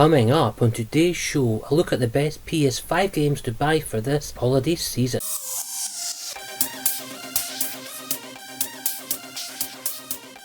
Coming up on today's show, a look at the best PS5 games to buy for this holiday season.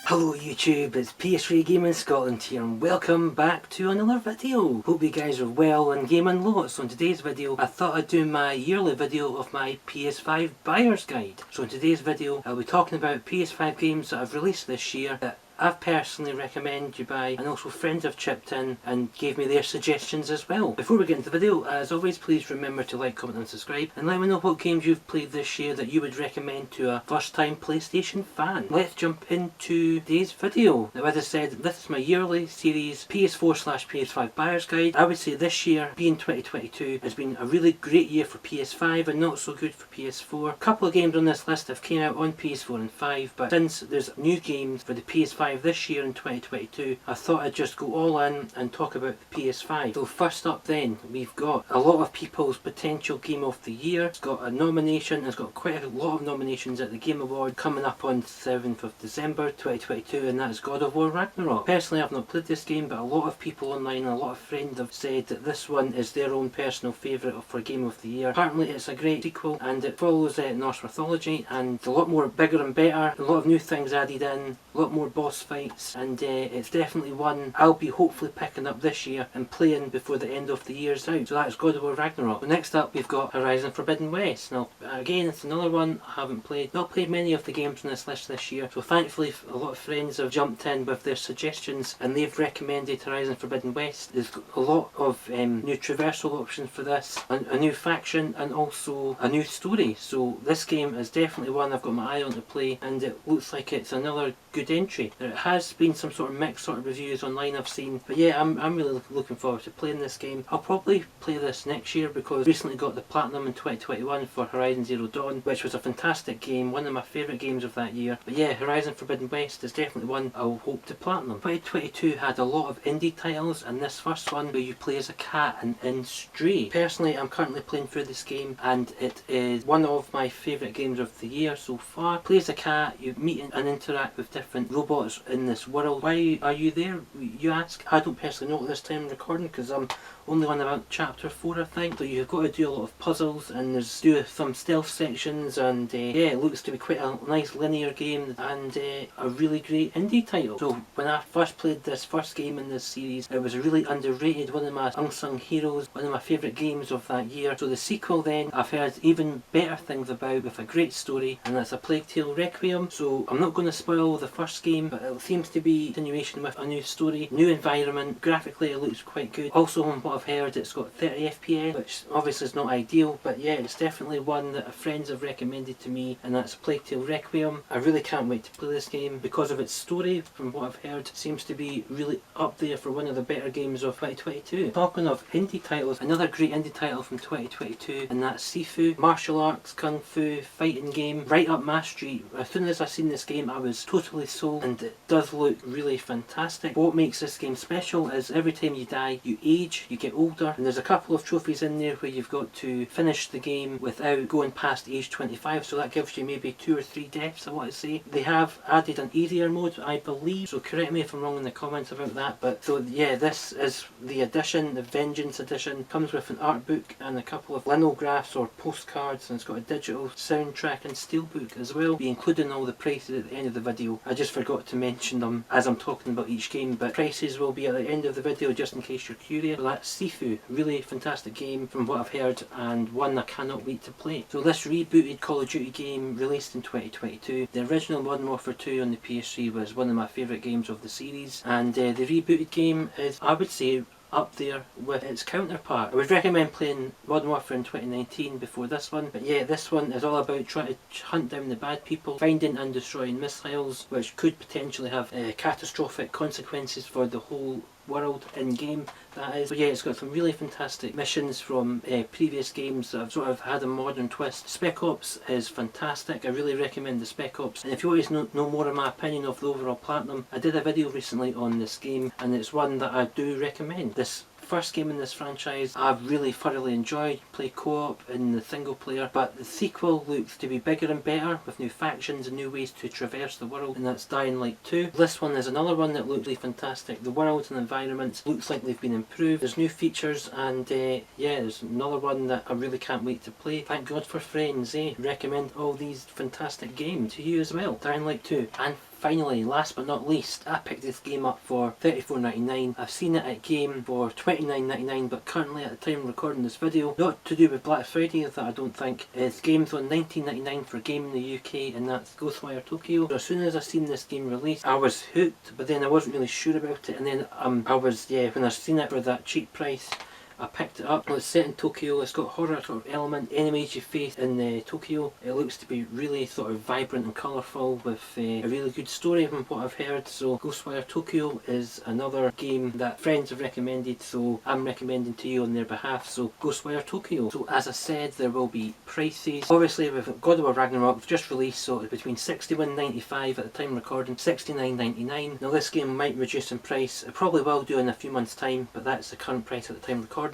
Hello YouTube, it's PS3 Gaming Scotland here and welcome back to another video. Hope you guys are well and gaming lots. On today's video I thought I'd do my yearly video of my PS5 buyer's guide. So in today's video I'll be talking about PS5 games that I've released this year that I've personally recommended you buy, and also friends have chipped in and gave me their suggestions as well. Before we get into the video, as always, please remember to like, comment and subscribe, and let me know what games you've played this year that you would recommend to a first time PlayStation fan. Let's jump into today's video. Now, as I said, this is my yearly series PS4/PS5 buyer's guide. I would say this year, being 2022, has been a really great year for PS5 and not so good for PS4. A couple of games on this list have came out on PS4 and 5, but since there's new games for the PS5 this year in 2022, I thought I'd just go all in and talk about the PS5. So first up then, we've got a lot of people's potential game of the year. It's got a nomination, it's got quite a lot of nominations at the Game Award coming up on 7th of December 2022, and that is God of War Ragnarok. Personally, I've not played this game, but a lot of people online and a lot of friends have said that this one is their own personal favourite for Game of the Year. Apparently it's a great sequel and it follows Norse mythology and a lot more bigger and better, a lot of new things added in, a lot more boss fights, and it's definitely one I'll be hopefully picking up this year and playing before the end of the year's out. So that's God of War Ragnarok. So next up we've got Horizon Forbidden West. Now again, it's another one I haven't played. Not played many of the games on this list this year, so thankfully a lot of friends have jumped in with their suggestions and they've recommended Horizon Forbidden West. There's a lot of new traversal options for this, a new faction and also a new story. So this game is definitely one I've got my eye on to play, and it looks like it's another good entry. There has been some sort of mixed sort of reviews online I've seen, but yeah, I'm really looking forward to playing this game. I'll probably play this next year because I recently got the Platinum in 2021 for Horizon Zero Dawn, which was a fantastic game, one of my favourite games of that year. But yeah, Horizon Forbidden West is definitely one I'll hope to Platinum. 2022 had a lot of indie titles, and this first one where you play as a cat in Stray. Personally, I'm currently playing through this game and it is one of my favourite games of the year so far. Play as a cat, you meet and interact with different robots in this world. Why are you there, you ask? I don't personally know at this time recording because I'm only on about chapter 4 I think. So you've got to do a lot of puzzles and there's some stealth sections, and yeah, it looks to be quite a nice linear game and a really great indie title. So when I first played this first game in this series, it was really underrated, one of my unsung heroes, one of my favourite games of that year. So the sequel then I've heard even better things about, with a great story, and that's A Plague Tale Requiem. So I'm not going to spoil the first game, but it seems to be a continuation with a new story, new environment. Graphically it looks quite good. Also, on what I've heard, it's got 30 FPS, which obviously is not ideal, but yeah, it's definitely one that friends have recommended to me, and that's Plague Tale Requiem. I really can't wait to play this game because of its story. From what I've heard, it seems to be really up there for one of the better games of 2022. Talking of indie titles, another great indie title from 2022, and that's Sifu. Martial arts, kung fu, fighting game, right up my street. As soon as I seen this game I was totally sold, and it does look really fantastic. What makes this game special is every time you die you age, you get older, and there's a couple of trophies in there where you've got to finish the game without going past age 25, so that gives you maybe 2 or 3 deaths I want to say. They have added an easier mode I believe, so correct me if I'm wrong in the comments about that. But so yeah, this is the edition, the Vengeance edition. Comes with an art book and a couple of linographs or postcards, and it's got a digital soundtrack and steelbook as well. Be including all the prices at the end of the video. I just forgot to mention them as I'm talking about each game, but prices will be at the end of the video just in case you're curious. So that's Sifu, really fantastic game from what I've heard, and one I cannot wait to play. So this rebooted Call of Duty game released in 2022. The original Modern Warfare 2 on the PS3 was one of my favourite games of the series, and the rebooted game is, I would say, up there with its counterpart. I would recommend playing Modern Warfare in 2019 before this one, but yeah, this one is all about trying to hunt down the bad people, finding and destroying missiles which could potentially have catastrophic consequences for the whole world in game, that is. But yeah, it's got some really fantastic missions from previous games that have sort of had a modern twist. Spec Ops is fantastic. I really recommend the Spec Ops, and if you want to know more of my opinion of the overall Platinum, I did a video recently on this game and it's one that I do recommend. This first game in this franchise I've really thoroughly enjoyed. Play co-op in the single player, but the sequel looks to be bigger and better with new factions and new ways to traverse the world, and that's Dying Light 2. This one is another one that looks really fantastic. The world and environments looks like they've been improved. There's new features, and yeah, there's another one that I really can't wait to play. Thank God for friends, eh? Recommend all these fantastic games to you as well. Dying Light 2. And finally, last but not least, I picked this game up for $34.99. I've seen it at Game for $29.99, but currently at the time of recording this video, not to do with Black Friday that I don't think, is Games on $19.99 for a game in the UK, and that's Ghostwire Tokyo. So as soon as I seen this game released, I was hooked, but then I wasn't really sure about it, and then when I seen it for that cheap price, I picked it up. Well, it's set in Tokyo, it's got horror sort of element, enemies you face in Tokyo. It looks to be really sort of vibrant and colourful with a really good story from what I've heard. So Ghostwire Tokyo is another game that friends have recommended, so I'm recommending to you on their behalf. So Ghostwire Tokyo. So as I said, there will be prices. Obviously with God of War Ragnarok just released, so it's between $61.95 at the time of recording, $69.99. Now this game might reduce in price, it probably will do in a few months time, but that's the current price at the time of recording.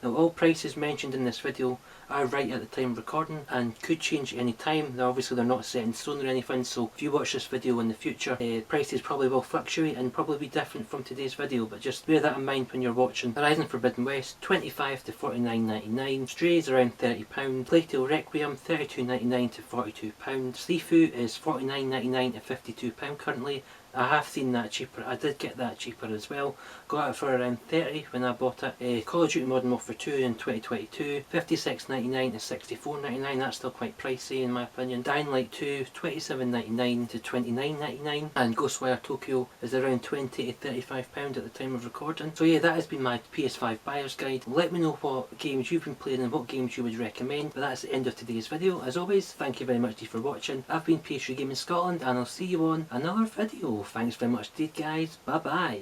Now all prices mentioned in this video are right at the time of recording and could change at any time. Now obviously they're not set in stone or anything, so if you watch this video in the future, prices probably will fluctuate and probably be different from today's video, but just bear that in mind when you're watching. Horizon Forbidden West, $25 to $49.99, Strays around £30, Plague Tale Requiem $32.99 to £42, Sifu is $49.99 to £52 currently. I have seen that cheaper. I did get that cheaper as well. Got it for around $30 when I bought it. Call of Duty Modern Warfare 2 in 2022, $56.99 to $64.99. That's still quite pricey in my opinion. Dying Light 2, $27.99 to $29.99, and Ghostwire Tokyo is around £20 to £35 at the time of recording. So yeah, that has been my PS5 buyer's guide. Let me know what games you've been playing and what games you would recommend. But that's the end of today's video. As always, thank you very much for watching. I've been PS3 Gaming Scotland, and I'll see you on another video. Thanks very much indeed guys, bye bye.